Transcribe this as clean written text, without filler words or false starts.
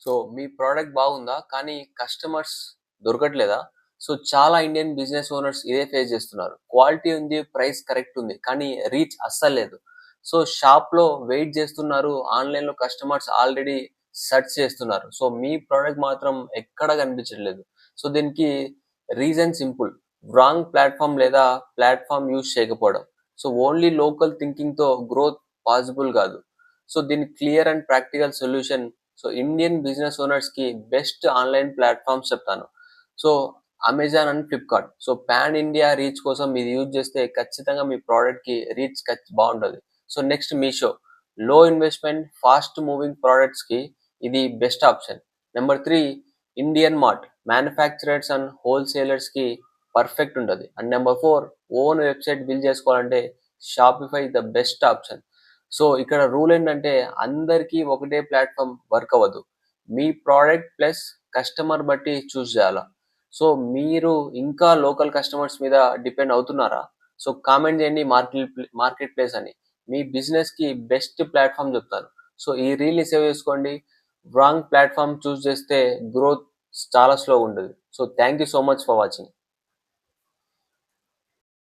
So మీ product బాగుందా? కానీ కస్టమర్స్ దొరకట్లేదా? సో చాలా ఇండియన్ బిజినెస్ ఓనర్స్ ఇదే ఫేస్ చేస్తున్నారు. క్వాలిటీ ఉంది, ప్రైస్ కరెక్ట్ ఉంది. కానీ రీచ్ అస్సలు లేదు. సో షాప్‌లో వెయిట్ చేస్తున్నారు. ఆన్‌లైన్‌లో కస్టమర్స్ ఆల్రెడీ సెర్చ్ చేస్తున్నారు. సో మీ ప్రోడక్ట్ మాత్రం ఎక్కడ కనిపించట్లేదు. సో దీనికి రీజన్ సింపుల్. రాంగ్ ప్లాట్‌ఫార్మ్ లేదా ప్లాట్‌ఫార్మ్ యూజ్ చేయకపోవడం. సో ఓన్లీ లోకల్ థింకింగ్‌తో గ్రోత్ పాసిబుల్ కాదు. సో దీనికి clear and practical solution. So Indian business ఓనర్స్‌కి బెస్ట్ ఆన్‌లైన్ ప్లాట్‌ఫార్మ్స్ చెప్తాను. So Amazon and Flipkart. So pan India reach కోసం ఇది యూజ్ చేస్తే ఖచ్చితంగా మీ ప్రొడక్ట్‌కి రీచ్ బావుంటది. So next Meesho. Low investment, fast moving ప్రొడక్ట్స్‌కి ఇది best option. Number 3 Indian Mart. Manufacturers and హోల్‌సేలర్స్‌కి పర్ఫెక్ట్ ఉంటది. And number 4 own website build చేసుకోవాలంటే Shopify the best option. So ఇక్కడ రూల్ ఏంటంటే అందరికీ ఒకటే ప్లాట్‌ఫార్మ్ వర్క్ అవ్వదు. మీ ప్రొడక్ట్ ప్లస్ కస్టమర్ బట్టి చూజ్ చేయాలా. సో మీరు ఇంకా లోకల్ కస్టమర్స్ మీద డిపెండ్ అవుతున్నారా? సో కామెంట్ చేయండి మార్కెట్ ప్లేస్ అని. మీ బిజినెస్‌కి బెస్ట్ ప్లాట్‌ఫార్మ్ చెప్తాను. సో ఈ రీల్‌ని సేవ్ చేసుకోండి. రాంగ్ ప్లాట్‌ఫార్మ్ చూజ్ చేస్తే గ్రోత్ చాలా స్లోగా ఉంటది. So thank you so much for watching.